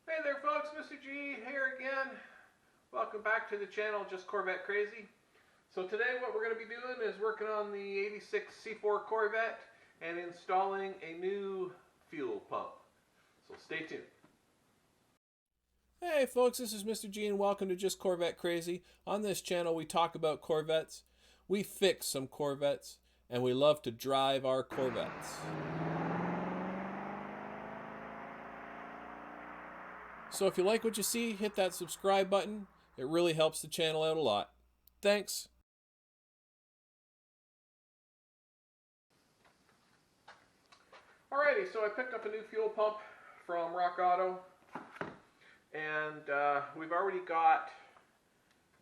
Hey there folks, Mr. G here again. Welcome back to the channel, Just Corvette Crazy. So today what we're going to be doing is working on the 86 C4 Corvette and installing a new fuel pump. So stay tuned. Hey folks, this is Mr. G and welcome to Just Corvette Crazy. On this channel we talk about Corvettes, we fix some Corvettes, and we love to drive our Corvettes. So if you like what you see, hit that subscribe button. It really helps the channel out a lot. Thanks. Alrighty, so I picked up a new fuel pump from Rock Auto, and we've already got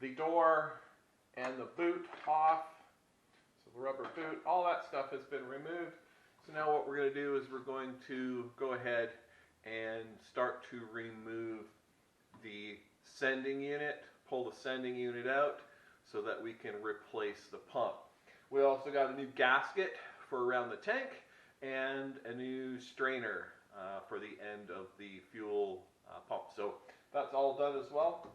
the door and the boot off. So the rubber boot, all that stuff has been removed. So now what we're going to do is we're going to go ahead and start to remove the sending unit, pull the sending unit out so that we can replace the pump. We also got a new gasket for around the tank and a new strainer for the end of the fuel pump. So that's all done as well.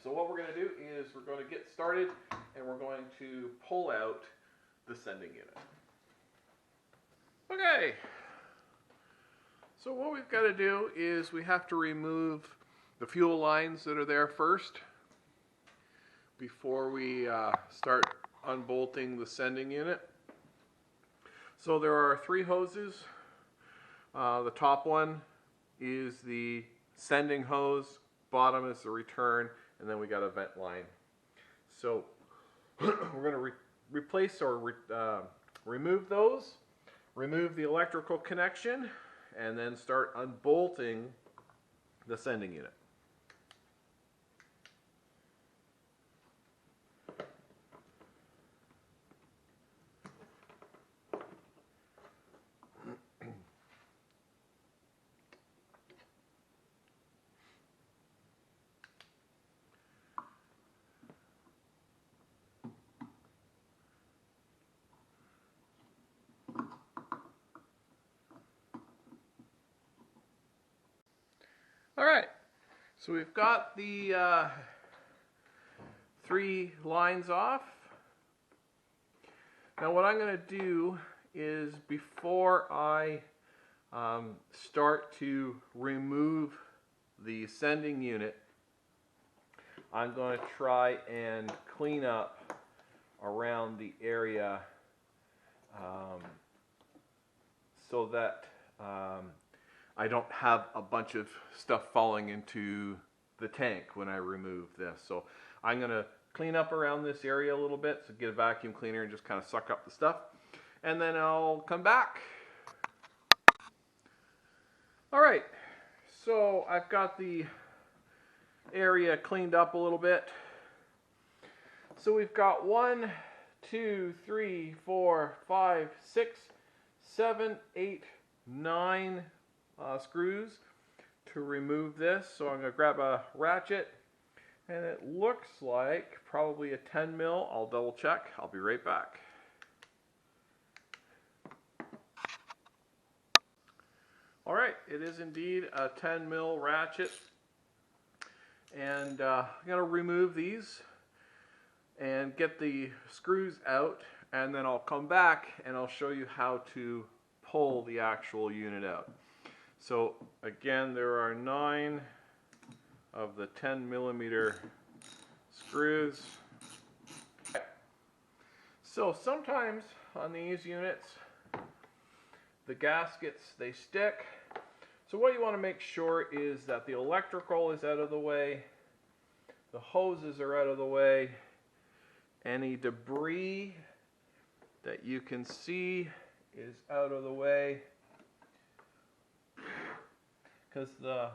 So what we're going to do is we're going to get started and we're going to pull out the sending unit. Okay. So what we've got to do is we have to remove the fuel lines that are there first before we start unbolting the sending unit. So there are three hoses. The top one is the sending hose, bottom is the return, and then we got a vent line. So we're going to replace or remove those, remove the electrical connection, and then start unbolting the sending unit. Alright, so we've got the three lines off. Now what I'm going to do is before I start to remove the sending unit, I'm going to try and clean up around the area so that I don't have a bunch of stuff falling into the tank when I remove this. So I'm going to clean up around this area a little bit, so get a vacuum cleaner and just kind of suck up the stuff. And then I'll come back. Alright, so I've got the area cleaned up a little bit. So we've got 1, 2, 3, 4, 5, 6, 7, 8, 9 screws to remove this. So I'm going to grab a ratchet, and it looks like probably a 10 mil. I'll double check. I'll be right back. Alright, it is indeed a 10 mil ratchet, and I'm going to remove these and get the screws out, and then I'll come back and I'll show you how to pull the actual unit out. So again, there are 9 of the 10 millimeter screws. So sometimes on these units, the gaskets, they stick. So what you want to make sure is that the electrical is out of the way, the hoses are out of the way, any debris that you can see is out of the way, because the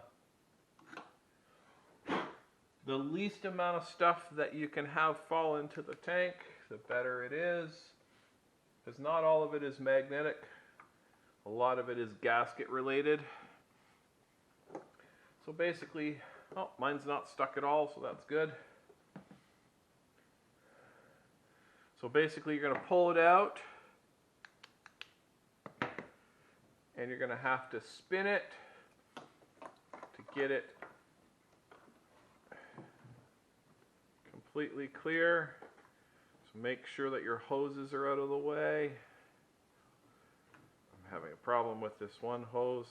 least amount of stuff that you can have fall into the tank, the better it is, because not all of it is magnetic. A lot of it is gasket related. So basically, oh, mine's not stuck at all, so that's good. So basically you're going to pull it out, and you're going to have to spin it to get it completely clear. So make sure that your hoses are out of the way. I'm having a problem with this one hose.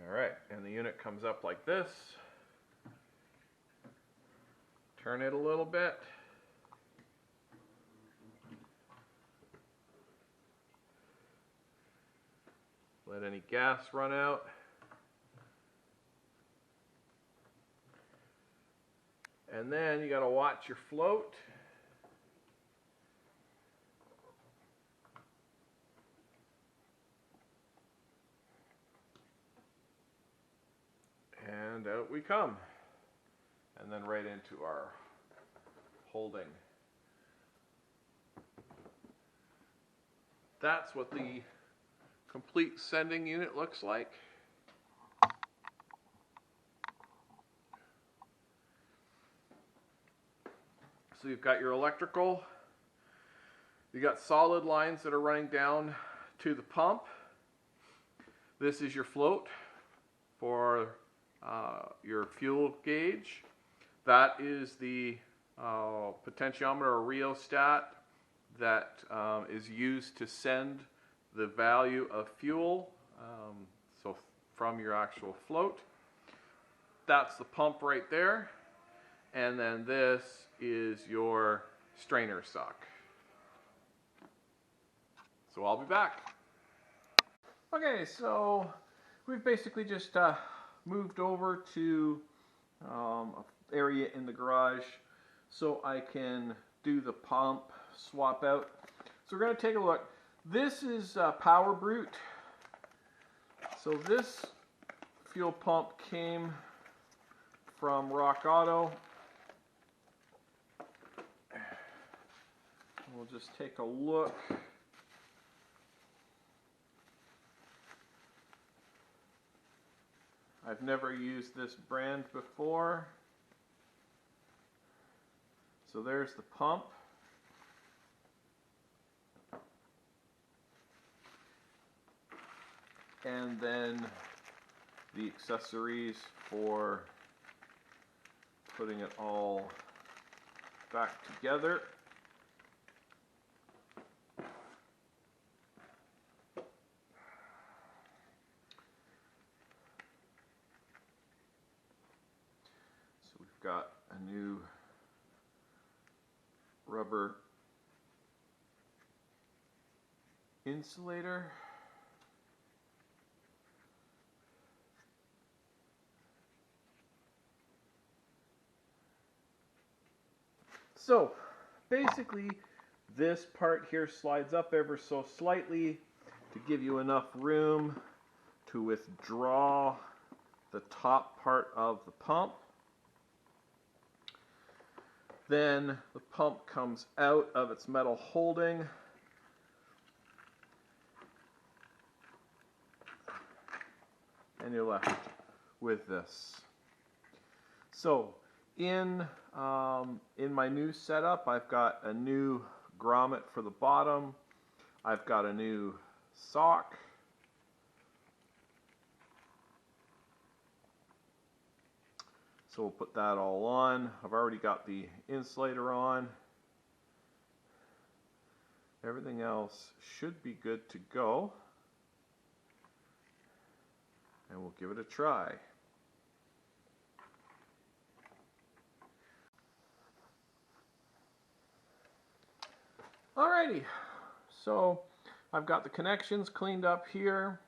Alright, and the unit comes up like this. Turn it a little bit. Let any gas run out. And then you got to watch your float. And out we come. And then right into our holding. That's what the complete sending unit looks like. So you've got your electrical, you got solid lines that are running down to the pump. This is your float for your fuel gauge. That is the potentiometer or rheostat that is used to send the value of fuel, so from your actual float. That's the pump right there. And then this is your strainer sock. So I'll be back. Okay, so we've basically just moved over to an area in the garage so I can do the pump swap out. So we're going to take a look. This is Power Brute. So this fuel pump came from Rock Auto. We'll just take a look. I've never used this brand before. So there's the pump. And then the accessories for putting it all back together. So we've got a new rubber insulator. So basically this part here slides up ever so slightly to give you enough room to withdraw the top part of the pump. Then the pump comes out of its metal holding. And you're left with this. So in my new setup, I've got a new grommet for the bottom. I've got a new sock. So we'll put that all on. I've already got the insulator on. Everything else should be good to go. And we'll give it a try. Alrighty, so I've got the connections cleaned up here.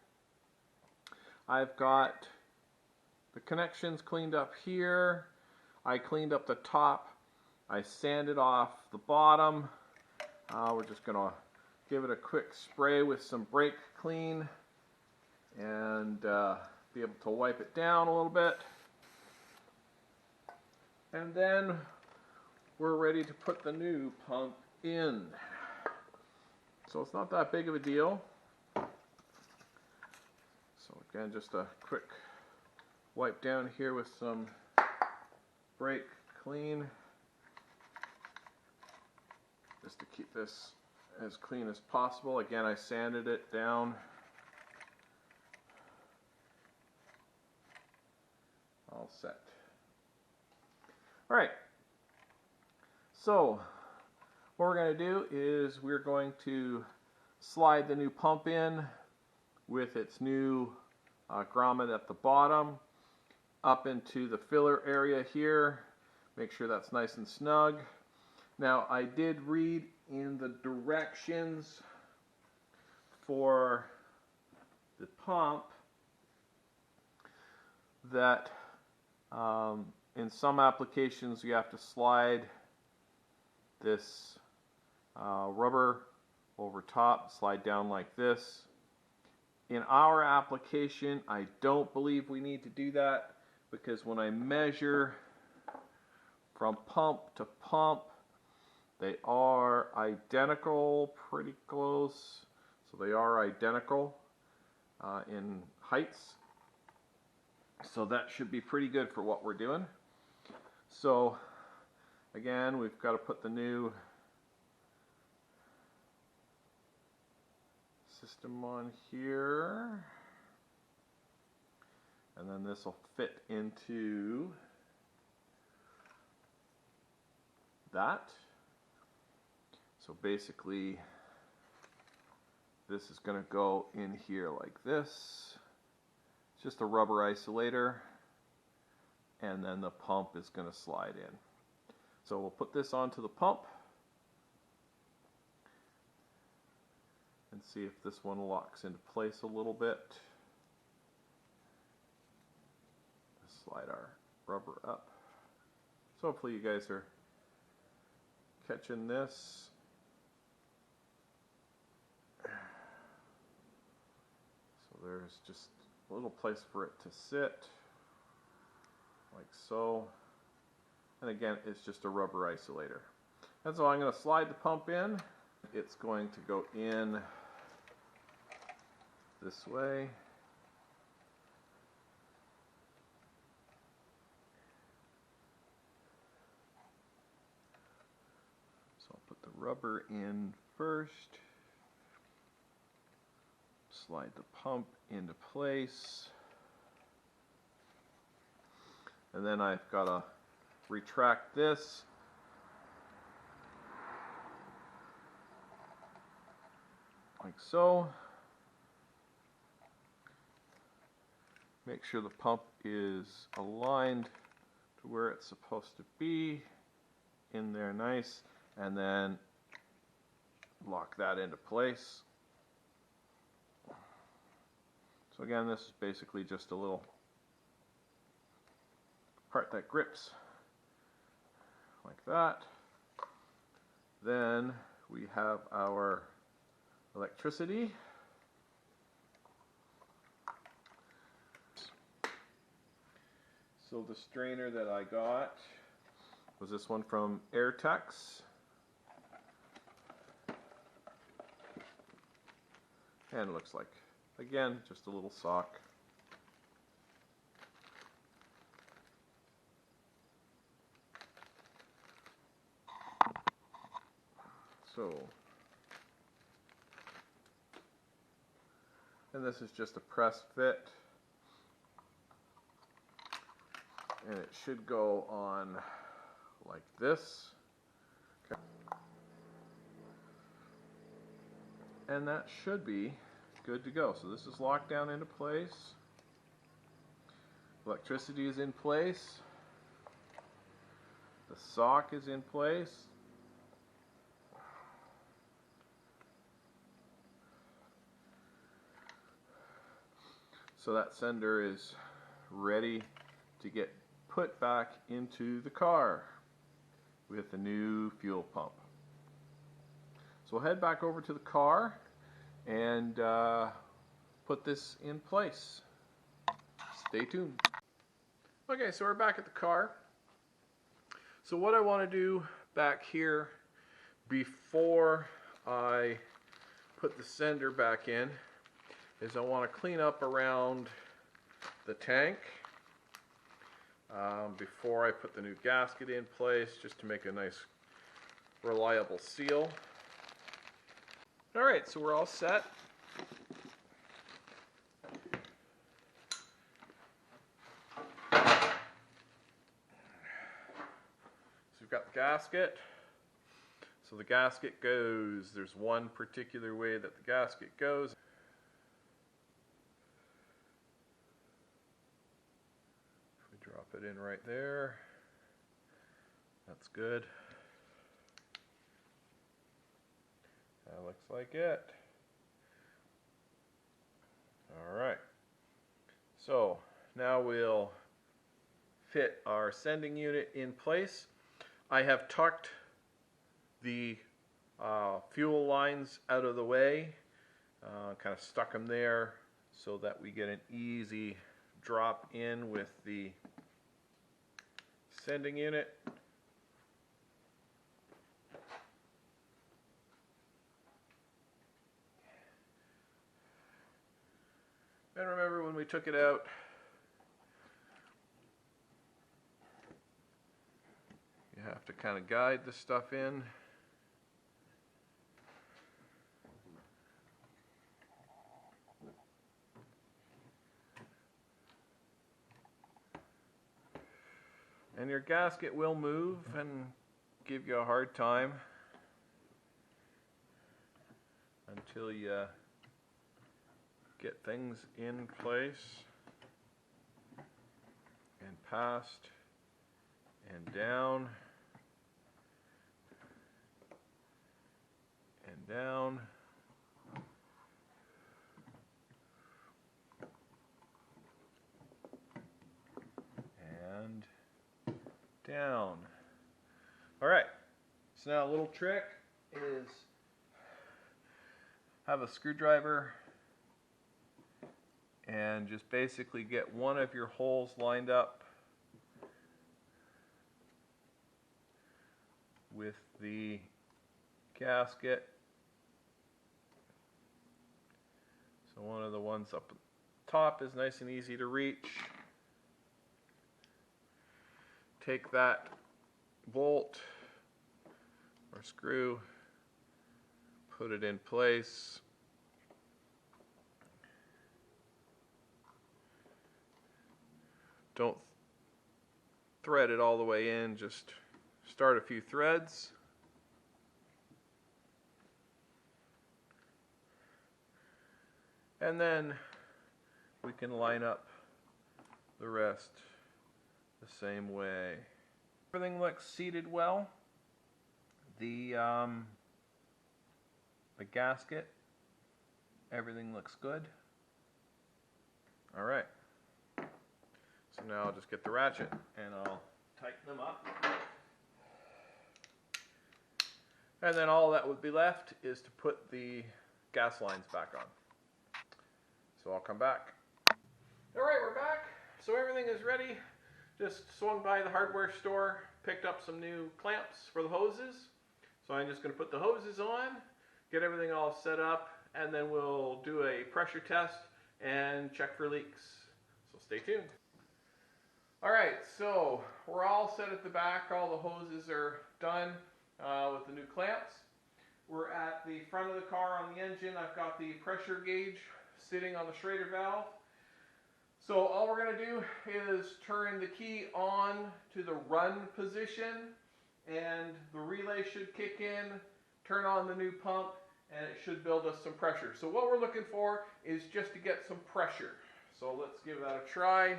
I've got the connections cleaned up here. I cleaned up the top. I sanded off the bottom. We're just going to give it a quick spray with some brake clean and be able to wipe it down a little bit. And then we're ready to put the new pump in. So it's not that big of a deal. So again, just a quick wipe down here with some brake clean, just to keep this as clean as possible. Again, I sanded it down. All set. All right. So what we're going to do is we're going to slide the new pump in with its new grommet at the bottom up into the filler area here. Make sure that's nice and snug. Now, I did read in the directions for the pump that in some applications you have to slide this rubber over top, slide down like this. In our application, I don't believe we need to do that, because when I measure from pump to pump, they are identical, pretty close. So they are identical in heights. So that should be pretty good for what we're doing. So again, we've got to put the new system on here, and then this will fit into that. So basically this is going to go in here like this. It's just a rubber isolator, and then the pump is going to slide in. So we'll put this onto the pump and see if this one locks into place a little bit. Slide our rubber up. So hopefully you guys are catching this. So there's just a little place for it to sit, like so. And again, it's just a rubber isolator. And so I'm going to slide the pump in. It's going to go in this way. So I'll put the rubber in first. Slide the pump into place. And then I've got to retract this. Like so. Make sure the pump is aligned to where it's supposed to be, in there nice, and then lock that into place. So again, this is basically just a little part that grips like that. Then we have our electricity. So the strainer that I got was this one from Airtex. And it looks like, again, just a little sock. So, and this is just a press fit. And it should go on like this. Okay. And that should be good to go. So this is locked down into place. Electricity is in place. The sock is in place. So that sender is ready to get put back into the car with the new fuel pump. So we'll head back over to the car and put this in place. Stay tuned. Okay, so we're back at the car. So what I want to do back here before I put the sender back in is I want to clean up around the tank before I put the new gasket in place, just to make a nice reliable seal. Alright, so we're all set. So we've got the gasket. So the gasket goes, there's one particular way that the gasket goes. If we drop it in right there, that's good. That looks like it. Alright, so now we'll fit our sending unit in place. I have tucked the fuel lines out of the way, kind of stuck them there so that we get an easy drop in with the sending unit. And remember, when we took it out, you have to kind of guide the stuff in. And your gasket will move and give you a hard time until you get things in place and past and down and down and down. Alright, so now a little trick is have a screwdriver and just basically get one of your holes lined up with the gasket. So one of the ones up top is nice and easy to reach. Take that bolt or screw, put it in place. Don't thread it all the way in, just start a few threads. And then we can line up the rest the same way. Everything looks seated well. The gasket, everything looks good. All right. So now I'll just get the ratchet and I'll tighten them up. And then all that would be left is to put the gas lines back on. So I'll come back. All right, we're back. So everything is ready. Just swung by the hardware store, picked up some new clamps for the hoses. So I'm just going to put the hoses on, get everything all set up, and then we'll do a pressure test and check for leaks. So stay tuned. Alright, so we're all set at the back. All the hoses are done with the new clamps. We're at the front of the car on the engine. I've got the pressure gauge sitting on the Schrader valve. So all we're going to do is turn the key on to the run position, and the relay should kick in, turn on the new pump, and it should build us some pressure. So what we're looking for is just to get some pressure. So let's give that a try.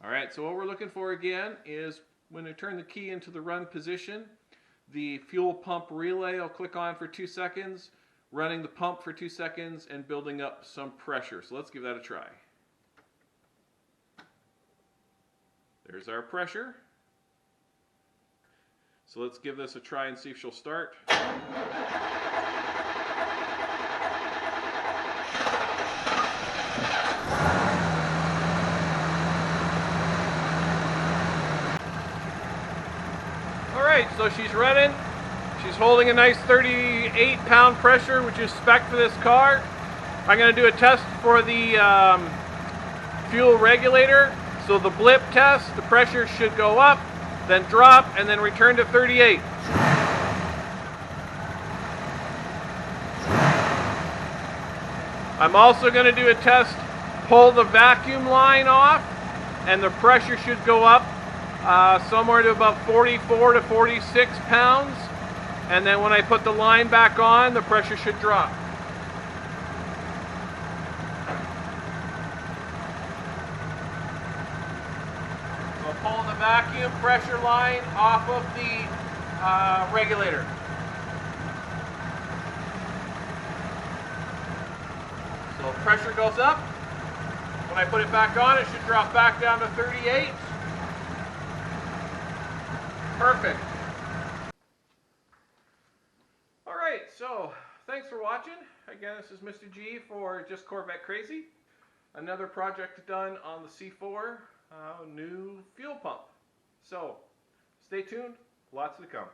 Alright, so what we're looking for again is when I turn the key into the run position, the fuel pump relay will click on for 2 seconds, running the pump for 2 seconds and building up some pressure. So let's give that a try. There's our pressure. So let's give this a try and see if she'll start. Alright, so she's running. She's holding a nice 38 pound pressure, which is spec for this car. I'm going to do a test for the fuel regulator. So the blip test, the pressure should go up, then drop, and then return to 38. I'm also going to do a test, pull the vacuum line off, and the pressure should go up somewhere to about 44 to 46 pounds. And then when I put the line back on, the pressure should drop. So pull the vacuum pressure line off of the regulator. So pressure goes up. When I put it back on, it should drop back down to 38. Perfect. Alright, so thanks for watching. Again, this is Mr. G for Just Corvette Crazy. Another project done on the C4 new fuel pump. So stay tuned, lots to come.